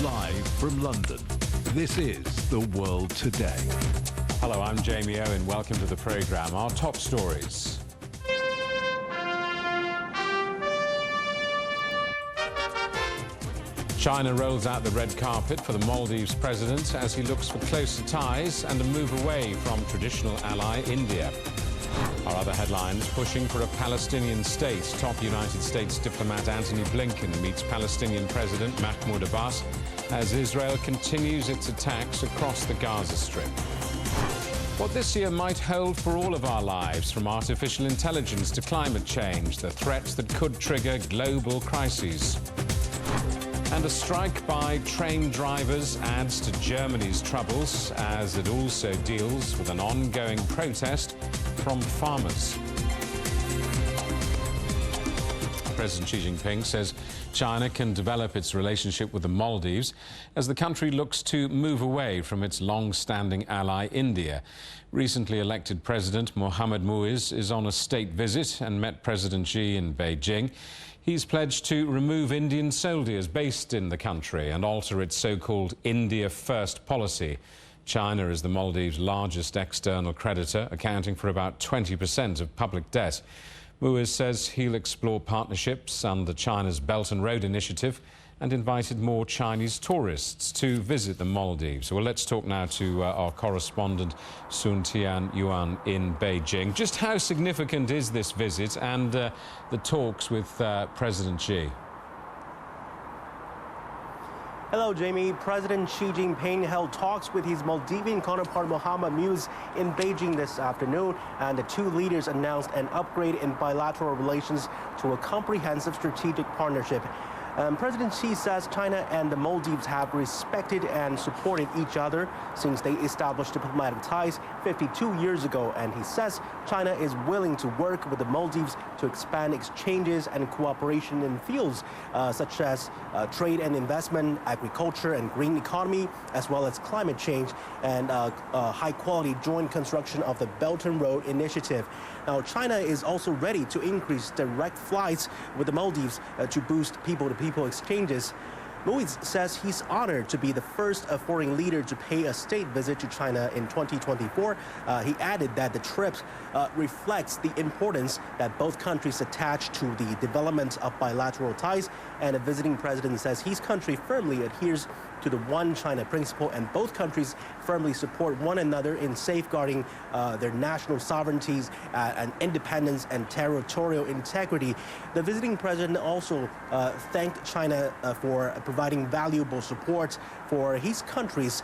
Live from London, this is The World Today. Hello, I'm Jamie Owen. Welcome to the programme. Our top stories. China rolls out the red carpet for the Maldives president as he looks for closer ties and a move away from traditional ally India. Our other headlines: pushing for a Palestinian state. Top United States diplomat Antony Blinken meets Palestinian President Mahmoud Abbas as Israel continues its attacks across the Gaza Strip. What this year might hold for all of our lives, from artificial intelligence to climate change, the threats that could trigger global crises. And a strike by train drivers adds to Germany's troubles as it also deals with an ongoing protest from farmers. President Xi Jinping says China can develop its relationship with the Maldives as the country looks to move away from its long-standing ally India. Recently elected President Mohammad Muiz is on a state visit and met President Xi in Beijing. He's pledged to remove Indian soldiers based in the country and alter its so-called India First policy. China is the Maldives' largest external creditor, accounting for about 20% of public debt. Muiz says he'll explore partnerships under China's Belt and Road Initiative and invited more Chinese tourists to visit the Maldives. Well, let's talk now to our correspondent Sun Tianyuan in Beijing. Just how significant is this visit and the talks with President Xi? Hello, Jamie. President Xi Jinping held talks with his Maldivian counterpart Mohammad Muiz in Beijing this afternoon, and the two leaders announced an upgrade in bilateral relations to a comprehensive strategic partnership. President Xi says China and the Maldives have respected and supported each other since they established diplomatic ties 52 years ago, and he says China is willing to work with the Maldives to expand exchanges and cooperation in fields such as trade and investment, agriculture and green economy, as well as climate change and high-quality joint construction of the Belt and Road Initiative. Now, China is also ready to increase direct flights with the Maldives to boost people-to-people exchanges. Muiz says he's honored to be the first foreign leader to pay a state visit to China in 2024. He added that the trip reflects the importance that both countries attach to the development of bilateral ties, and the visiting president says his country firmly adheres to the One China principle, and both countries firmly support one another in safeguarding their national sovereignties and independence and territorial integrity. The visiting president also thanked China for providing valuable support for his country's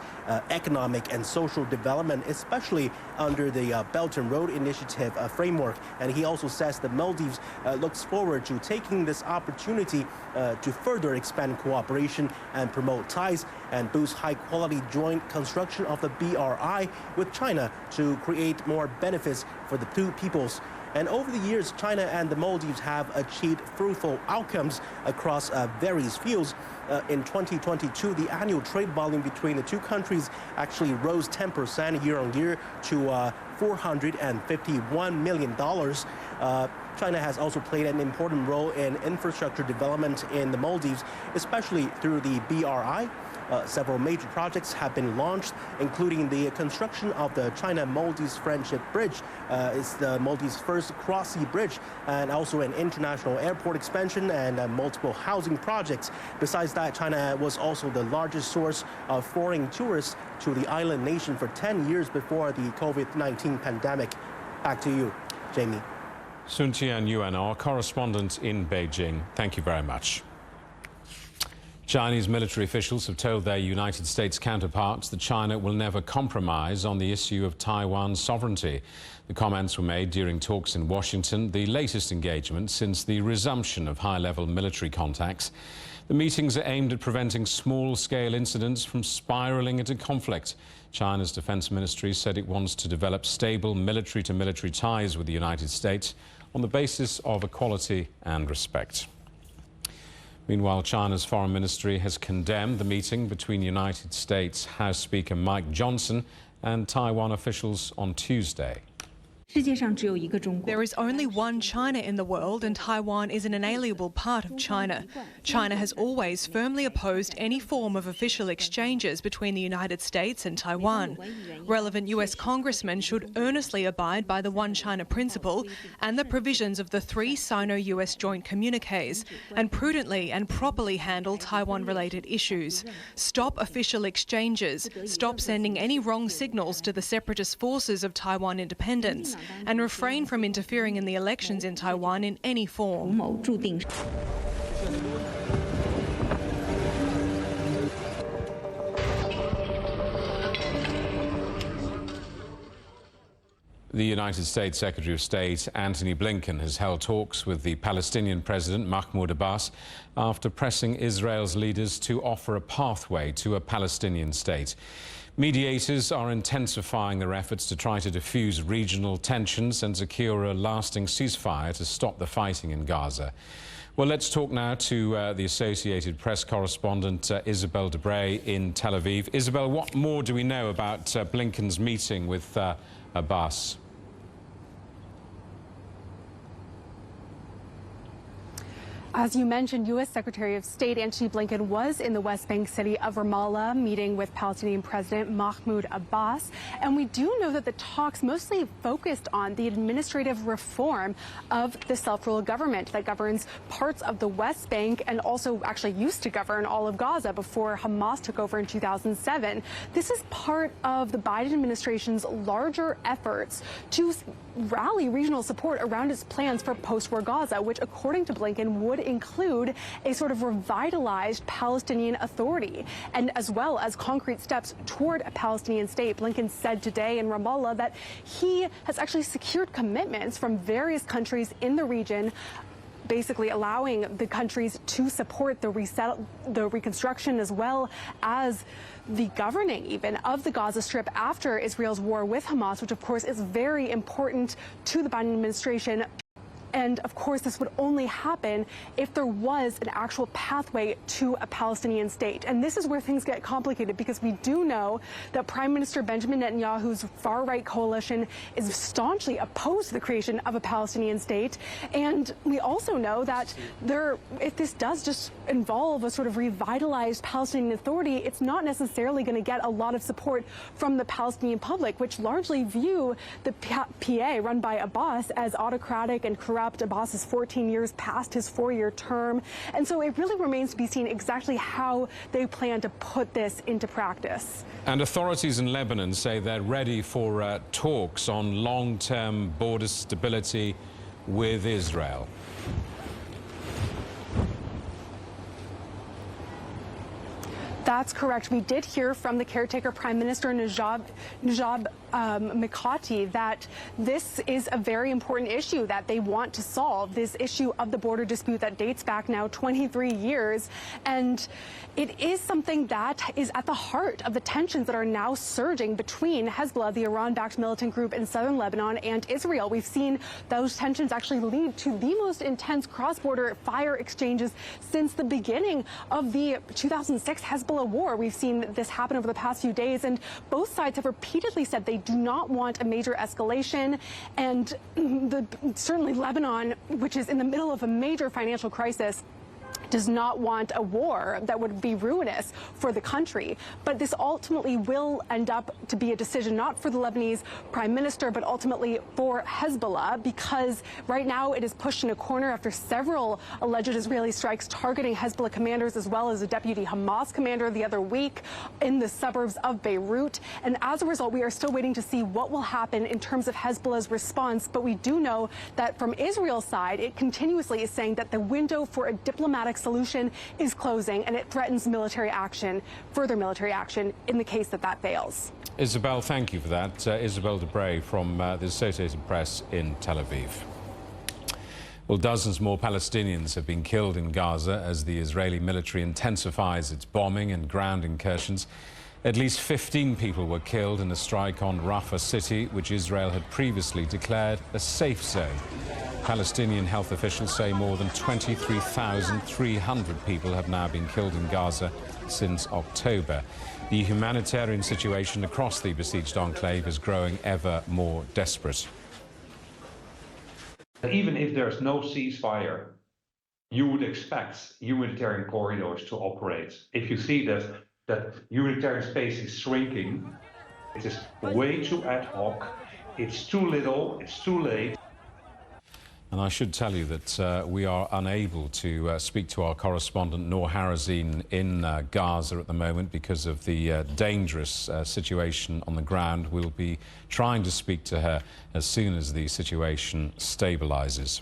economic and social development, especially under the Belt and Road Initiative framework. And he also says the Maldives looks forward to taking this opportunity to further expand cooperation and promote ties and boost high-quality joint construction of the BRI with China to create more benefits for the two peoples. And over the years, China and the Maldives have achieved fruitful outcomes across various fields. In 2022, the annual trade volume between the two countries actually rose 10% year on year to $451 million. China has also played an important role in infrastructure development in the Maldives, especially through the BRI. Several major projects have been launched, including the construction of the China-Maldives Friendship Bridge. It's the Maldives' first cross-sea bridge, and also an international airport expansion and multiple housing projects. Besides that, China was also the largest source of foreign tourists to the island nation for 10 years before the COVID-19 pandemic. Back to you, Jamie. Sun Tianyuan, our correspondent in Beijing. Thank you very much. Chinese military officials have told their United States counterparts that China will never compromise on the issue of Taiwan's sovereignty. The comments were made during talks in Washington, the latest engagement since the resumption of high-level military contacts. The meetings are aimed at preventing small-scale incidents from spiraling into conflict. China's defense ministry said it wants to develop stable military-to-military ties with the United States on the basis of equality and respect. Meanwhile, China's foreign ministry has condemned the meeting between United States House Speaker Mike Johnson and Taiwan officials on Tuesday. There is only one China in the world, and Taiwan is an inalienable part of China. China has always firmly opposed any form of official exchanges between the United States and Taiwan. Relevant US congressmen should earnestly abide by the One China principle and the provisions of the 3 Sino-US joint communiques, and prudently and properly handle Taiwan-related issues. Stop official exchanges, stop sending any wrong signals to the separatist forces of Taiwan independence, and refrain from interfering in the elections in Taiwan in any form. The United States Secretary of State Antony Blinken has held talks with the Palestinian President Mahmoud Abbas after pressing Israel's leaders to offer a pathway to a Palestinian state. Mediators are intensifying their efforts to try to diffuse regional tensions and secure a lasting ceasefire to stop the fighting in Gaza. Well, let's talk now to the Associated Press correspondent Isabel Debray in Tel Aviv. Isabel, what more do we know about Blinken's meeting with Abbas? As you mentioned, U.S. Secretary of State Antony Blinken was in the West Bank city of Ramallah meeting with Palestinian President Mahmoud Abbas. And we do know that the talks mostly focused on the administrative reform of the self-rule government that governs parts of the West Bank and also actually used to govern all of Gaza before Hamas took over in 2007. This is part of the Biden administration's larger efforts to rally regional support around its plans for post-war Gaza, which, according to Blinken, would include a sort of revitalized Palestinian Authority, and as well as concrete steps toward a Palestinian state. Blinken said today in Ramallah that he has actually secured commitments from various countries in the region, basically allowing the countries to support the reconstruction as well as the governing even of the Gaza Strip after Israel's war with Hamas, which of course is very important to the Biden administration. And of course, this would only happen if there was an actual pathway to a Palestinian state. And this is where things get complicated, because we do know that Prime Minister Benjamin Netanyahu's far-right coalition is staunchly opposed to the creation of a Palestinian state. And we also know that if this does just involve a sort of revitalized Palestinian Authority, it's not necessarily going to get a lot of support from the Palestinian public, which largely view the PA run by Abbas as autocratic and corrupt. Abbas is 14 years past his 4-year term. And so it really remains to be seen exactly how they plan to put this into practice. And authorities in Lebanon say they're ready for talks on long-term border stability with Israel. That's correct. We did hear from the caretaker Prime Minister Najib Mikati that this is a very important issue that they want to solve, this issue of the border dispute that dates back now 23 years. And it is something that is at the heart of the tensions that are now surging between Hezbollah, the Iran-backed militant group in southern Lebanon, and Israel. We've seen those tensions actually lead to the most intense cross-border fire exchanges since the beginning of the 2006 Hezbollah war. We've seen this happen over the past few days, and both sides have repeatedly said they do not want a major escalation. And certainly Lebanon, which is in the middle of a major financial crisis, does not want a war that would be ruinous for the country. But this ultimately will end up to be a decision not for the Lebanese prime minister, but ultimately for Hezbollah, because right now it is pushed in a corner after several alleged Israeli strikes targeting Hezbollah commanders as well as a deputy Hamas commander the other week in the suburbs of Beirut. And as a result, we are still waiting to see what will happen in terms of Hezbollah's response. But we do know that from Israel's side, it continuously is saying that the window for a diplomatic solution is closing, and it threatens military action, further military action, in the case that that fails. Isabel, thank you for that. Isabel Debray from the Associated Press in Tel Aviv. Well, dozens more Palestinians have been killed in Gaza as the Israeli military intensifies its bombing and ground incursions. At least 15 people were killed in a strike on Rafah city, which Israel had previously declared a safe zone. Palestinian health officials say more than 23,300 people have now been killed in Gaza since October. The humanitarian situation across the besieged enclave is growing ever more desperate. Even if there's no ceasefire, you would expect humanitarian corridors to operate. If you see that humanitarian space is shrinking, it is way too ad hoc, it's too little, it's too late. And I should tell you that we are unable to speak to our correspondent Noor Harazin in Gaza at the moment because of the dangerous situation on the ground. We'll be trying to speak to her as soon as the situation stabilises.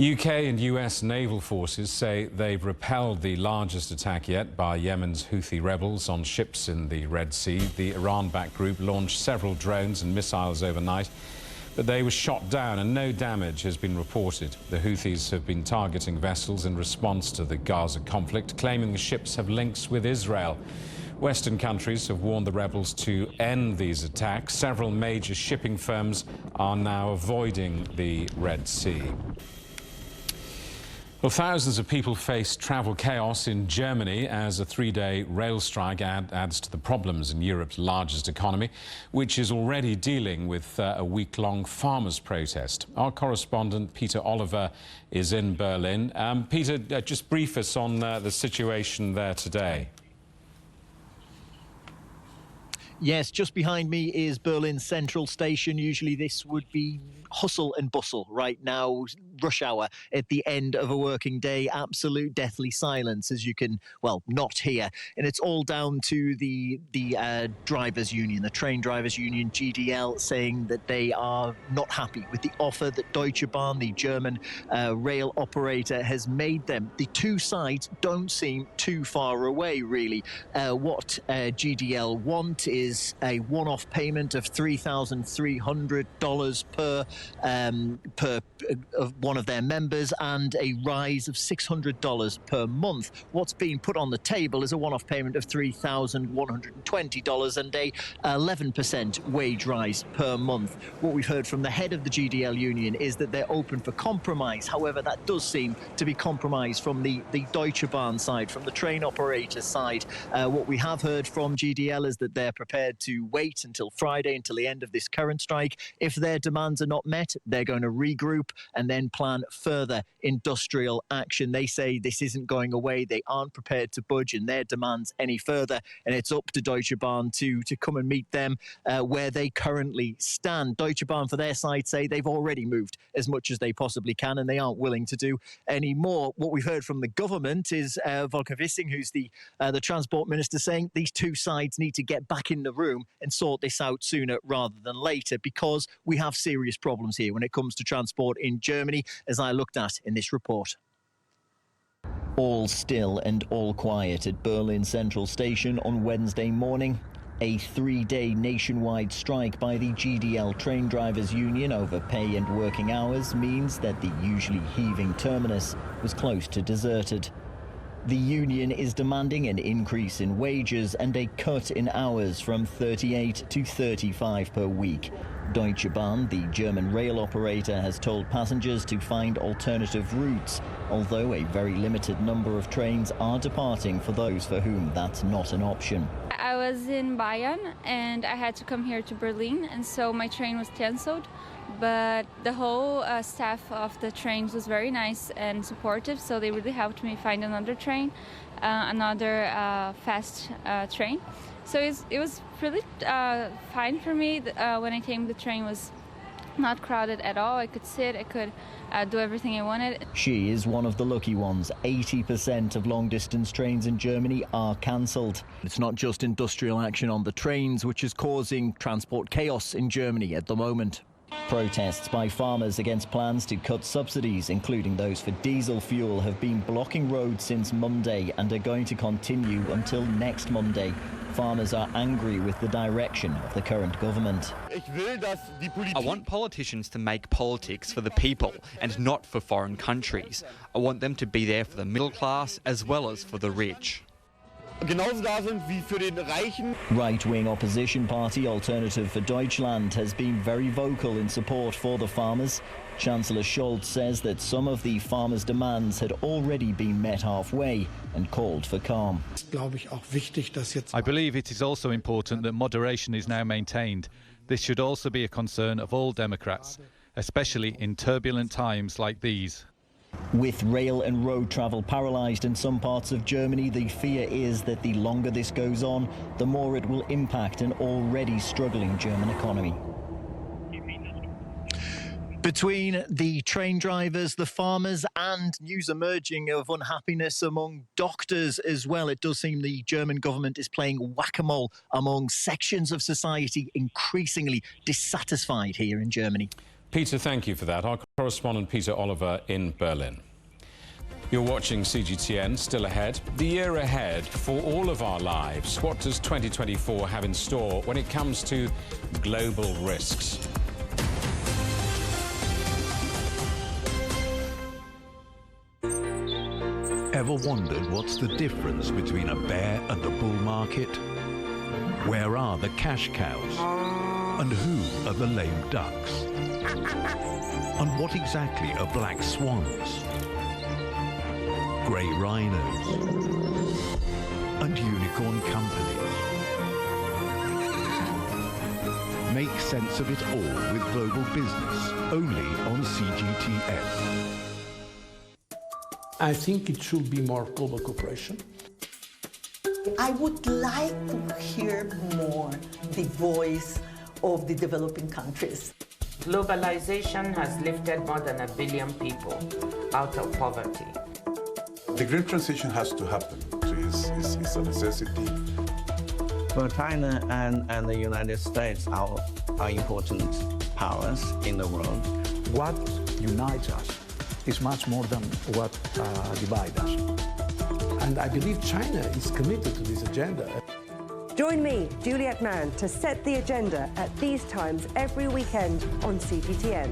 UK and US naval forces say they've repelled the largest attack yet by Yemen's Houthi rebels on ships in the Red Sea. The Iran-backed group launched several drones and missiles overnight, but they were shot down and no damage has been reported. The Houthis have been targeting vessels in response to the Gaza conflict, claiming the ships have links with Israel. Western countries have warned the rebels to end these attacks. Several major shipping firms are now avoiding the Red Sea. Well, thousands of people face travel chaos in Germany as a three-day rail strike adds to the problems in Europe's largest economy, which is already dealing with a week-long farmers' protest. Our correspondent, Peter Oliver, is in Berlin. Peter, just brief us on the situation there today. Yes, just behind me is Berlin Central Station. Usually this would be hustle and bustle. Right now, rush hour at the end of a working day, absolute deathly silence, as you can, well, not hear. And it's all down to the drivers' union, the train drivers' union, GDL, saying that they are not happy with the offer that Deutsche Bahn, the German rail operator, has made them. The two sides don't seem too far away, really. What GDL want is a one-off payment of $3,300 per of one of their members and a rise of $600 per month. What's being put on the table is a one-off payment of $3,120 and a 11% wage rise per month. What we've heard from the head of the GDL union is that they're open for compromise. However, that does seem to be compromise from the Deutsche Bahn side, from the train operator side. What we have heard from GDL is that they're prepared to wait until Friday, until the end of this current strike. If their demands are not met, they're going to regroup and then plan further industrial action. They say this isn't going away. They aren't prepared to budge in their demands any further, and it's up to Deutsche Bahn to come and meet them where they currently stand. Deutsche Bahn, for their side, say they've already moved as much as they possibly can, and they aren't willing to do any more. What we've heard from the government is Volker Wissing, who's the transport minister, saying these two sides need to get back in the room and sort this out sooner rather than later, because we have serious problems here when it comes to transport in Germany, as I looked at in this report. All still and all quiet at Berlin Central Station on Wednesday morning. A three-day nationwide strike by the GDL train drivers union over pay and working hours means that the usually heaving terminus was close to deserted. The union is demanding an increase in wages and a cut in hours from 38 to 35 per week. Deutsche Bahn, the German rail operator, has told passengers to find alternative routes, although a very limited number of trains are departing for those for whom that's not an option. I was in Bayern and I had to come here to Berlin, and so my train was cancelled. But the whole staff of the trains was very nice and supportive, so they really helped me find another train, another fast train. So it was really fine for me. When I came, the train was not crowded at all. I could sit, I could do everything I wanted. She is one of the lucky ones. 80% of long-distance trains in Germany are cancelled. It's not just industrial action on the trains which is causing transport chaos in Germany at the moment. Protests by farmers against plans to cut subsidies, including those for diesel fuel, have been blocking roads since Monday and are going to continue until next Monday. Farmers are angry with the direction of the current government. I want politicians to make politics for the people and not for foreign countries. I want them to be there for the middle class as well as for the rich. Right-wing opposition party Alternative for Deutschland has been very vocal in support for the farmers. Chancellor Scholz says that some of the farmers' demands had already been met halfway and called for calm. I believe it is also important that moderation is now maintained. This should also be a concern of all Democrats. especially in turbulent times like these. With rail and road travel paralysed in some parts of Germany, the fear is that the longer this goes on, the more it will impact an already struggling German economy. Between the train drivers, the farmers, and news emerging of unhappiness among doctors as well, it does seem the German government is playing whack-a-mole among sections of society increasingly dissatisfied here in Germany. Peter, thank you for that. Our correspondent Peter Oliver in Berlin. You're watching CGTN. Still ahead. The year ahead for all of our lives. What does 2024 have in store when it comes to global risks? Ever wondered what's the difference between a bear and a bull market? Where are the cash cows? And who are the lame ducks? And what exactly are black swans? Grey rhinos? And unicorn companies? Make sense of it all with Global Business, only on CGTN. I think it should be more global cooperation. I would like to hear more the voice of the developing countries. Globalization has lifted more than 1 billion people out of poverty. The green transition has to happen. It's a necessity. For China and the United States are important powers in the world. What unites us is much more than what divides us. And I believe China is committed to this agenda. Join me, Juliet Mann, to set the agenda at these times every weekend on CGTN.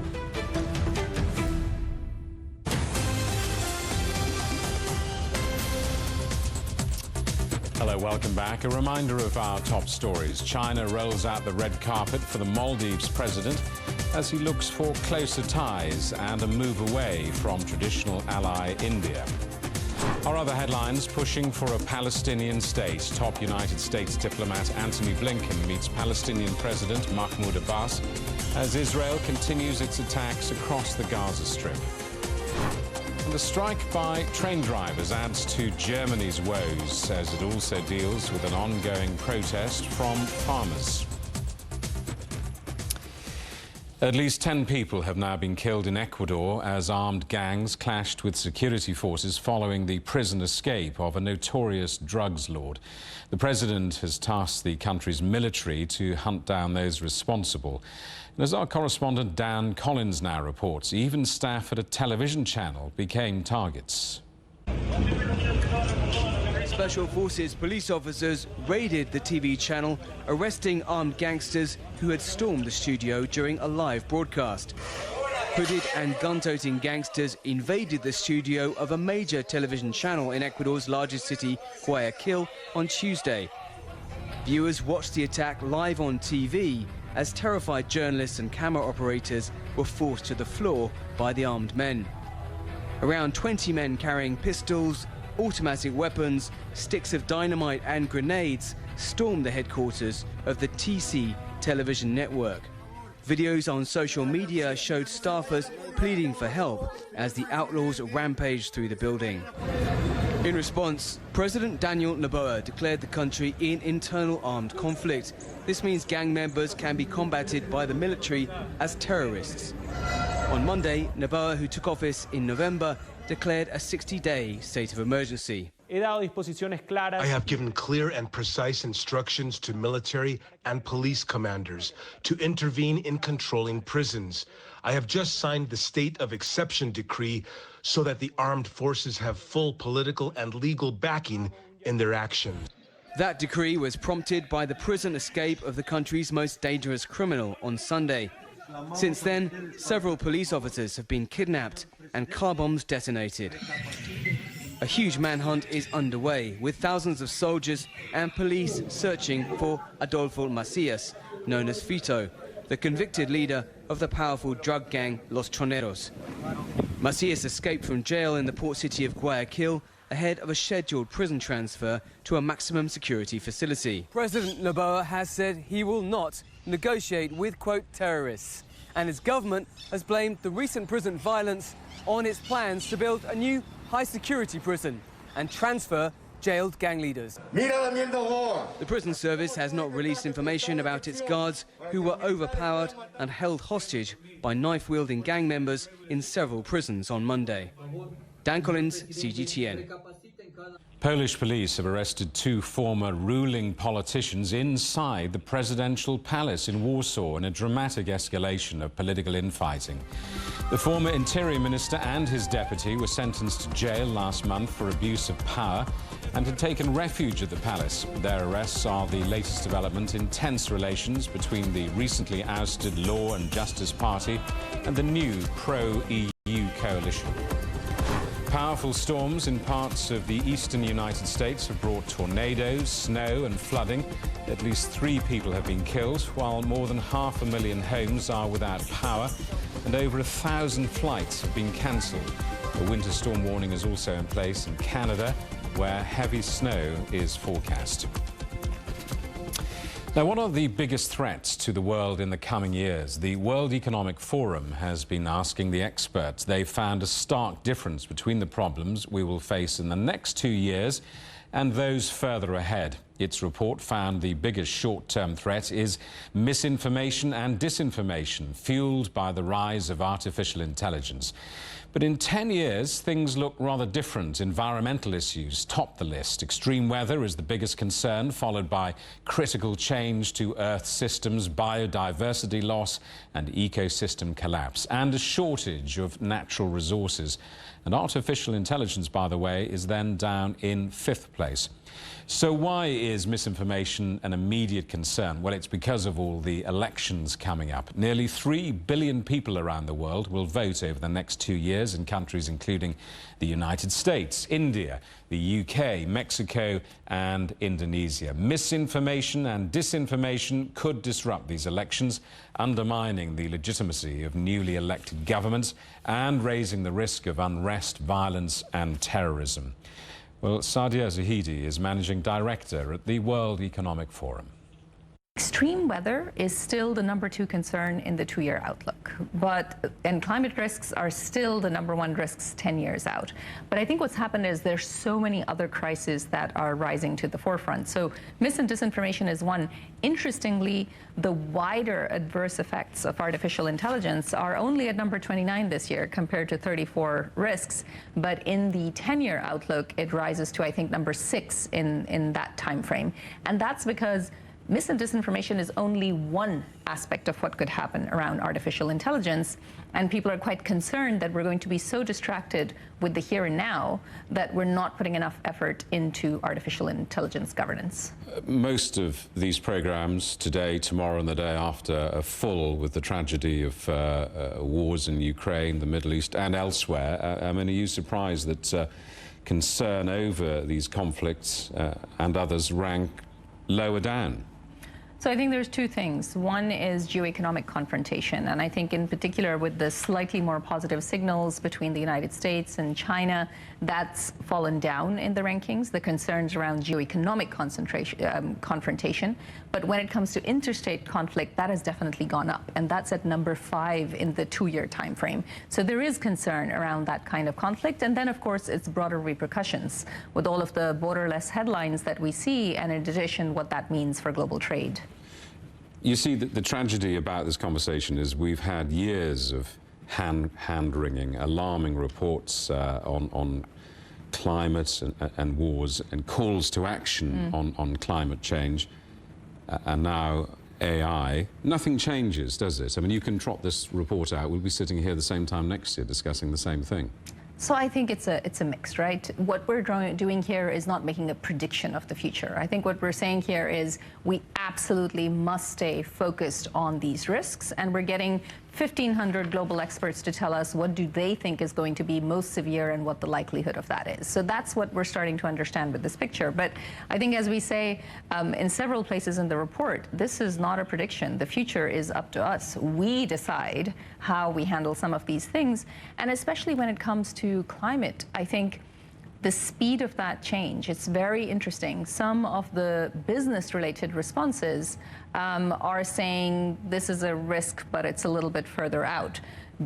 Hello, welcome back. A reminder of our top stories. China rolls out the red carpet for the Maldives president as he looks for closer ties and a move away from traditional ally India. Our other headlines: pushing for a Palestinian state. Top United States diplomat Antony Blinken meets Palestinian President Mahmoud Abbas as Israel continues its attacks across the Gaza Strip. And the strike by train drivers adds to Germany's woes as it also deals with an ongoing protest from farmers. At least 10 people have now been killed in Ecuador as armed gangs clashed with security forces following the prison escape of a notorious drugs lord. The president has tasked the country's military to hunt down those responsible. And as our correspondent Dan Collins now reports, even staff at a television channel became targets. Special Forces police officers raided the TV channel, arresting armed gangsters who had stormed the studio during a live broadcast. Hooded and gun-toting gangsters invaded the studio of a major television channel in Ecuador's largest city, Guayaquil, on Tuesday. Viewers watched the attack live on TV as terrified journalists and camera operators were forced to the floor by the armed men. Around 20 men carrying pistols, automatic weapons, sticks of dynamite and grenades stormed the headquarters of the TC television network. Videos on social media showed staffers pleading for help as the outlaws rampaged through the building. In response, President Daniel Noboa declared the country in internal armed conflict. This means gang members can be combated by the military as terrorists. On Monday, Noboa, who took office in November, declared a 60-day state of emergency. I have given clear and precise instructions to military and police commanders to intervene in controlling prisons. I have just signed the state of exception decree so that the armed forces have full political and legal backing in their actions. That decree was prompted by the prison escape of the country's most dangerous criminal on Sunday. Since then, several police officers have been kidnapped and car bombs detonated. A huge manhunt is underway, with thousands of soldiers and police searching for Adolfo Macias, known as Fito, the convicted leader of the powerful drug gang Los Choneros. Macias escaped from jail in the port city of Guayaquil ahead of a scheduled prison transfer to a maximum security facility. President Noboa has said he will not negotiate with, quote, terrorists. and its government has blamed the recent prison violence on its plans to build a new high-security prison and transfer jailed gang leaders. The prison service has not released information about its guards who were overpowered and held hostage by knife-wielding gang members in several prisons on Monday. Dan Collins, CGTN. Polish police have arrested 2 former ruling politicians inside the presidential palace in Warsaw in a dramatic escalation of political infighting. The former interior minister and his deputy were sentenced to jail last month for abuse of power and had taken refuge at the palace. Their arrests are the latest development in tense relations between the recently ousted Law and Justice Party and the new pro-EU coalition. Powerful storms in parts of the eastern United States have brought tornadoes, snow and flooding. At least 3 people have been killed, while more than 500,000 homes are without power and over 1,000 flights have been cancelled. A winter storm warning is also in place in Canada, where heavy snow is forecast. Now, what are the biggest threats to the world in the coming years? The World Economic Forum has been asking the experts. They've found a stark difference between the problems we will face in the next 2 years and those further ahead. Its report found the biggest short-term threat is misinformation and disinformation, fueled by the rise of artificial intelligence. But in 10 years, things look rather different. Environmental issues top the list. Extreme weather is the biggest concern, followed by critical change to Earth systems, biodiversity loss and ecosystem collapse, and a shortage of natural resources. And artificial intelligence, by the way, is then down in 5th place. So why is misinformation an immediate concern? Well, it's because of all the elections coming up. Nearly 3 billion people around the world will vote over the next 2 years in countries including the United States, India, the UK, Mexico and Indonesia. Misinformation and disinformation could disrupt these elections, undermining the legitimacy of newly elected governments and raising the risk of unrest, violence and terrorism. Well, Sadia Zahidi is Managing Director at the World Economic Forum. Extreme weather is still the #2 concern in the 2-year outlook, and climate risks are still the #1 risks 10 years out. But I think what's happened is there's so many other crises that are rising to the forefront. So mis and disinformation is one. Interestingly, the wider adverse effects of artificial intelligence are only at number 29 this year compared to 34 risks. But in the 10-year outlook, it rises to, I think, number 6 in that time frame. And that's because mis and disinformation is only one aspect of what could happen around artificial intelligence, and people are quite concerned that we're going to be so distracted with the here and now that we're not putting enough effort into artificial intelligence governance. Most of these programs today, tomorrow and the day after are full with the tragedy of wars in Ukraine, the Middle East and elsewhere. I mean, are you surprised that concern over these conflicts and others rank lower down? So I think there's 2 things. One is geoeconomic confrontation, and I think in particular with the slightly more positive signals between the United States and China, that's fallen down in the rankings, the concerns around geoeconomic confrontation. But when it comes to interstate conflict, that has definitely gone up, and that's at number 5 in the 2-year time frame. So there is concern around that kind of conflict, and then of course its broader repercussions with all of the borderless headlines that we see, and in addition what that means for global trade. You see, the tragedy about this conversation is we've had years of hand-wringing, alarming reports on climate and wars and calls to action on climate change. And now AI. Nothing changes, does it? I mean, you can trot this report out. We'll be sitting here the same time next year discussing the same thing. So I think it's a mix, right? What we're doing here is not making a prediction of the future. I think what we're saying here is we absolutely must stay focused on these risks, and we're getting 1,500 global experts to tell us what do they think is going to be most severe and what the likelihood of that is. So that's what we're starting to understand with this picture. But I think, as we say in several places in the report, this is not a prediction. The future is up to us. We decide how we handle some of these things, and especially when it comes to climate, I think the speed of that change, it's very interesting. Some of the business-related responses are saying this is a risk, but it's a little bit further out.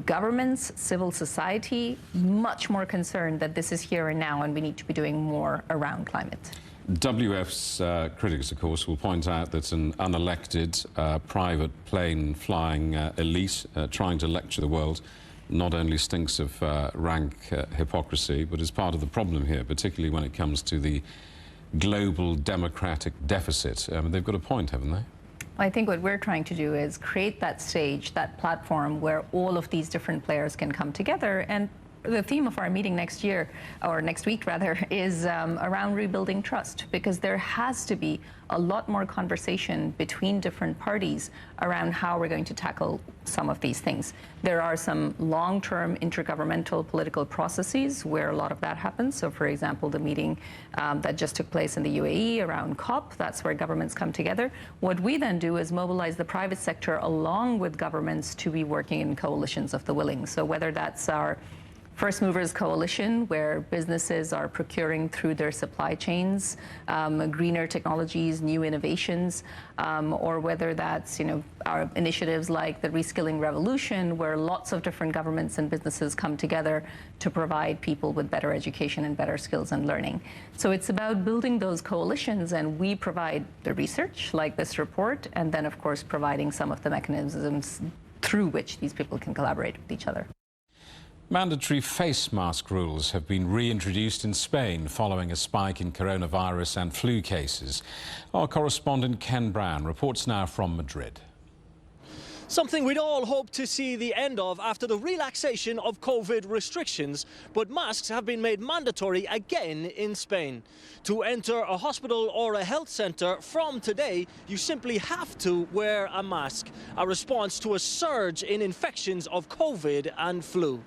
Governments, civil society, much more concerned that this is here and now and we need to be doing more around climate. WF's critics, of course, will point out that an unelected private plane flying elite trying to lecture the world not only stinks of rank hypocrisy, but is part of the problem here, particularly when it comes to the global democratic deficit. They've got a point, haven't they? I think what we're trying to do is create that stage, that platform where all of these different players can come together. And the theme of our meeting next year, or next week rather, is around rebuilding trust, because there has to be a lot more conversation between different parties around how we're going to tackle some of these things. There are some long-term intergovernmental political processes where a lot of that happens. So, for example, the meeting that just took place in the UAE around COP, that's where governments come together. What we then do is mobilize the private sector along with governments to be working in coalitions of the willing. So whether that's our First Movers Coalition, where businesses are procuring through their supply chains greener technologies, new innovations, or whether that's our initiatives like the Reskilling Revolution, where lots of different governments and businesses come together to provide people with better education and better skills and learning. So it's about building those coalitions, and we provide the research, like this report, and then, of course, providing some of the mechanisms through which these people can collaborate with each other. Mandatory face mask rules have been reintroduced in Spain following a spike in coronavirus and flu cases. Our correspondent Ken Brown reports now from Madrid. Something we'd all hoped to see the end of after the relaxation of COVID restrictions, but masks have been made mandatory again in Spain. To enter a hospital or a health centre from today, you simply have to wear a mask, a response to a surge in infections of COVID and flu.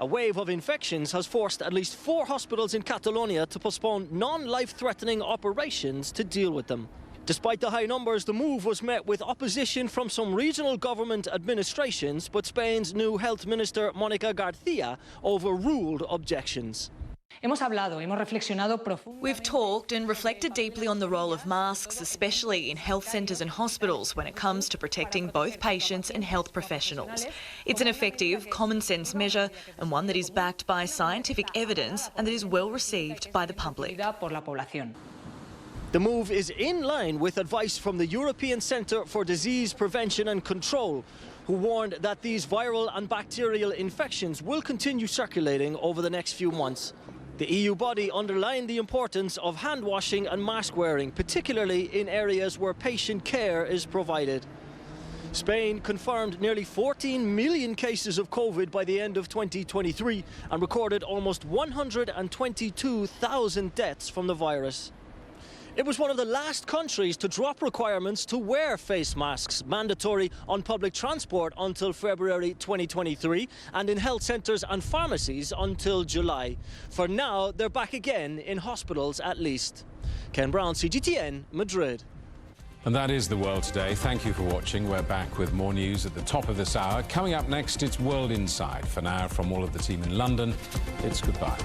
A wave of infections has forced at least 4 hospitals in Catalonia to postpone non-life-threatening operations to deal with them. Despite the high numbers, the move was met with opposition from some regional government administrations, but Spain's new Health Minister, Mónica García, overruled objections. We've talked and reflected deeply on the role of masks, especially in health centres and hospitals, when it comes to protecting both patients and health professionals. It's an effective, common-sense measure and one that is backed by scientific evidence and that is well received by the public. The move is in line with advice from the European Centre for Disease Prevention and Control, who warned that these viral and bacterial infections will continue circulating over the next few months. The EU body underlined the importance of hand washing and mask wearing, particularly in areas where patient care is provided. Spain confirmed nearly 14 million cases of COVID by the end of 2023 and recorded almost 122,000 deaths from the virus. It was one of the last countries to drop requirements to wear face masks, mandatory on public transport until February 2023 and in health centres and pharmacies until July. For now, they're back again in hospitals at least. Ken Brown, CGTN, Madrid. And that is The World Today. Thank you for watching. We're back with more news at the top of this hour. Coming up next, it's World Inside. For now, from all of the team in London, it's goodbye.